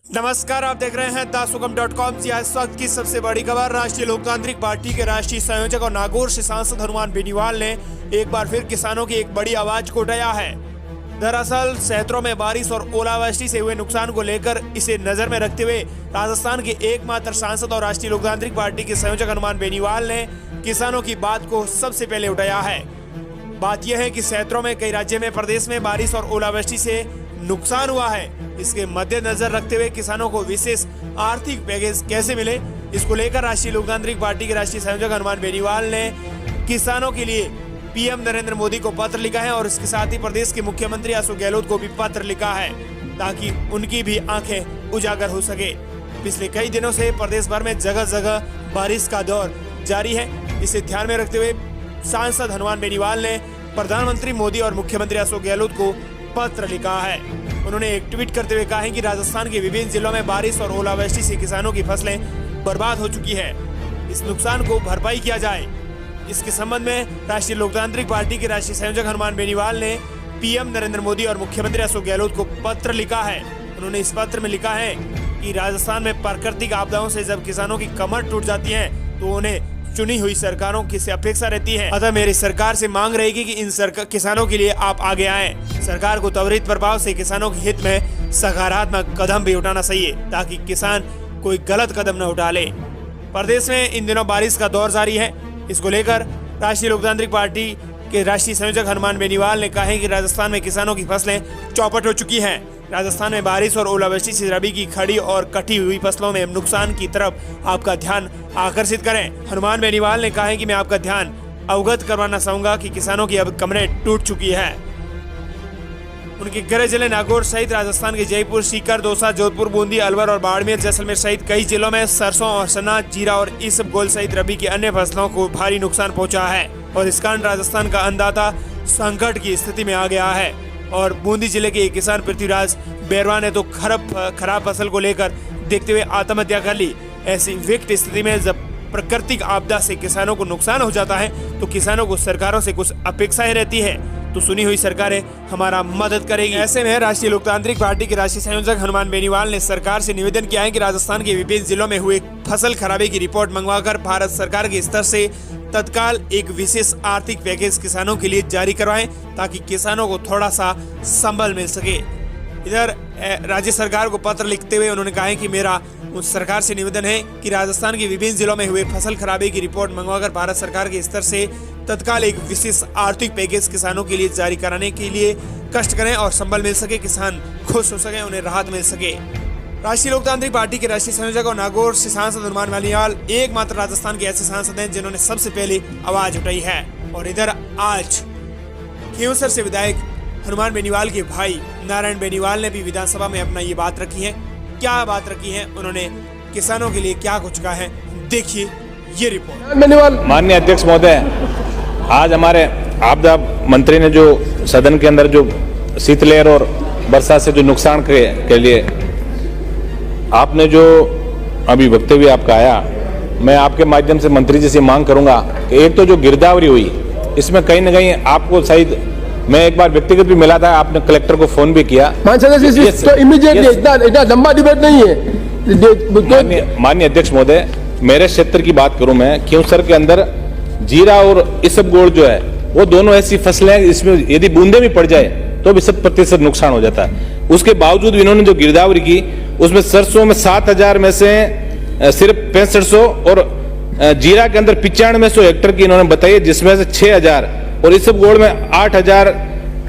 नमस्कार, आप देख रहे हैं दासुगम.com। इस वक्त की सबसे बड़ी खबर। राष्ट्रीय लोकतांत्रिक पार्टी के राष्ट्रीय संयोजक और नागौर से सांसद हनुमान बेनीवाल ने एक बार फिर किसानों की एक बड़ी आवाज को उठाया है। दरअसल क्षेत्रों में बारिश और ओलावृष्टि से हुए नुकसान को लेकर इसे नजर में रखते हुए राजस्थान के एकमात्र सांसद और राष्ट्रीय लोकतांत्रिक पार्टी के संयोजक हनुमान बेनीवाल ने किसानों की बात को सबसे पहले उठाया है। बात यह है कि क्षेत्रों में कई राज्य में प्रदेश में बारिश और ओलावृष्टि से नुकसान हुआ है। इसके मद्देनजर रखते हुए किसानों को विशेष आर्थिक पैकेज कैसे मिले, इसको लेकर राष्ट्रीय लोकतांत्रिक पार्टी के राष्ट्रीय संयोजक हनुमान बेनीवाल ने किसानों के लिए पीएम नरेंद्र मोदी को पत्र लिखा है और इसके साथ ही प्रदेश के मुख्यमंत्री अशोक गहलोत को भी पत्र लिखा है ताकि उनकी भी आंखें उजागर हो सके। पिछले कई दिनों से प्रदेश भर में जगह जगह बारिश का दौर जारी है। इसे ध्यान में रखते हुए सांसद हनुमान बेनीवाल ने प्रधानमंत्री मोदी और मुख्यमंत्री अशोक गहलोत को पत्र लिखा है। उन्होंने एक ट्वीट करते हुए कहा है कि राजस्थान के विभिन्न जिलों में बारिश और ओलावृष्टि से किसानों की फसलें बर्बाद हो चुकी है। इस नुकसान को भरपाई किया जाए। इसके संबंध में राष्ट्रीय लोकतांत्रिक पार्टी के राष्ट्रीय संयोजक हनुमान बेनीवाल ने पीएम नरेंद्र मोदी और मुख्यमंत्री अशोक गहलोत को पत्र लिखा है। उन्होंने इस पत्र में लिखा है कि राजस्थान में प्राकृतिक आपदाओं से जब किसानों की कमर टूट जाती है तो उन्हें चुनी हुई सरकारों की से अपेक्षा रहती है। अतः मेरी सरकार से मांग रहेगी कि इन किसानों के लिए आप आगे आएं। सरकार को त्वरित प्रभाव से किसानों के हित में सकारात्मक कदम भी उठाना चाहिए ताकि किसान कोई गलत कदम न उठा ले। प्रदेश में इन दिनों बारिश का दौर जारी है। इसको लेकर राष्ट्रीय लोकतांत्रिक पार्टी के राष्ट्रीय संयोजक हनुमान बेनीवाल ने कहा है कि राजस्थान में किसानों की फसलें चौपट हो चुकी हैं। राजस्थान में बारिश और ओलावृष्टि से रबी की खड़ी और कटी हुई फसलों में नुकसान की तरफ आपका ध्यान आकर्षित करें। हनुमान बेनीवाल ने कहा है कि मैं आपका ध्यान अवगत करवाना चाहूंगा कि किसानों की अब कमरें टूट चुकी है। उनके गृह जिले नागौर सहित राजस्थान के जयपुर, सीकर, दौसा, जोधपुर, बूंदी, अलवर और बाड़मेर, जैसलमेर सहित कई जिलों में सरसों और चना, जीरा और इसबगोल सहित रबी की अन्य फसलों को भारी नुकसान पहुंचा है और इस कारण राजस्थान का अन्नदाता संकट की स्थिति में आ गया है। और बूंदी जिले के एक किसान पृथ्वीराज बैरवा ने तो खराब फसल को लेकर देखते हुए आत्महत्या कर ली। ऐसी विकट स्थिति में जब प्राकृतिक आपदा से किसानों को नुकसान हो जाता है तो किसानों को सरकारों से कुछ अपेक्षाएं रहती है, तो सुनी हुई सरकारें हमारा मदद करेगी। ऐसे में राष्ट्रीय लोकतांत्रिक पार्टी के राष्ट्रीय संयोजक हनुमान बेनीवाल ने सरकार से निवेदन किया है कि राजस्थान के विभिन्न जिलों में हुए फसल खराबे की रिपोर्ट मंगवाकर भारत सरकार के स्तर से तत्काल एक विशेष आर्थिक पैकेज किसानों के लिए जारी करवाएं ताकि किसानों को थोड़ा सा संबल मिल सके। इधर राज्य सरकार को पत्र लिखते हुए उन्होंने कहा है कि मेरा उस सरकार से निवेदन है कि राजस्थान के विभिन्न जिलों में हुए फसल खराबे की रिपोर्ट मंगवाकर भारत सरकार के स्तर से तत्काल एक विशेष आर्थिक पैकेज किसानों के लिए जारी कराने के लिए कष्ट करें और संबल मिल सके, किसान खुश हो सके, उन्हें राहत मिल सके। राष्ट्रीय लोकतांत्रिक पार्टी के राष्ट्रीय संयोजक और नागौर से सांसद हनुमान बेनीवाल एकमात्र राजस्थान के ऐसे सांसद हैं जिन्होंने सबसे पहले आवाज उठाई है। और इधर आज खींवसर से विधायक हनुमान बेनीवाल के भाई नारायण बेनीवाल ने भी विधानसभा में अपना ये बात रखी है। क्या बात रखी है, उन्होंने किसानों के लिए क्या कुछ कहा है, देखिए ये रिपोर्ट। माननीय अध्यक्ष महोदय, आज हमारे आपदा मंत्री ने जो सदन के अंदर जो शीतलहर और वर्षा से जो नुकसान के लिए आपने जो अभी वक्तव्य आपका आया, मैं आपके माध्यम से मंत्री जी से मांग करूंगा कि एक तो जो गिरदावरी हुई इसमें कहीं न कहीं आपको शायद मैं एक बार व्यक्तिगत भी मिला था, आपने कलेक्टर को फोन भी किया। तो इमीडिएटली इतना लंबा डिबेट नहीं है। माननीय अध्यक्ष महोदय, मेरे क्षेत्र की बात करूं मैं, खींवसर के अंदर जीरा और इसबगोल जो है वो दोनों ऐसी फसलें हैं इसमें यदि बूंदे भी पड़ जाए तो भी 100% नुकसान हो जाता है। उसके बावजूद इन्होंने जो गिरदावरी की उसमें सरसों में 7000 में से सिर्फ 6500 और जीरा के अंदर 9500 हेक्टर की इन्होंने बताई, जिसमें से 6000 और इसबगोल में 8000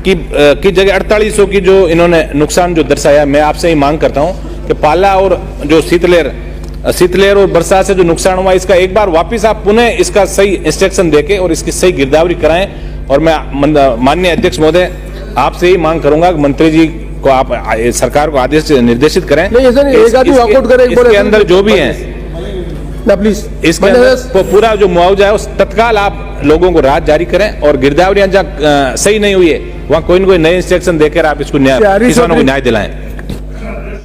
की जगह 4800 की जो इन्होंने नुकसान जो दर्शाया। मैं आपसे ही मांग करता हूं कि पाला और जो शीतलहर और बरसात से जो नुकसान हुआ इसका एक बार वापस आप पुनः इसका सही इंस्ट्रक्शन देके और इसकी सही गिरदावरी कराएं। और मैं माननीय अध्यक्ष महोदय आपसे ही मांग करूंगा कि मंत्री जी को आप सरकार को आदेश निर्देशित करें। इसके अंदर जो भी है प्लीज इसके अंदर पूरा जो मुआवजा है उस तत्काल आप लोगों को राहत जारी करें और गिरदावरियां जहाँ सही नहीं हुई है वहाँ कोई न कोई नए इंस्ट्रक्शन देकर आप इसको किसानों को न्याय दिलाएं।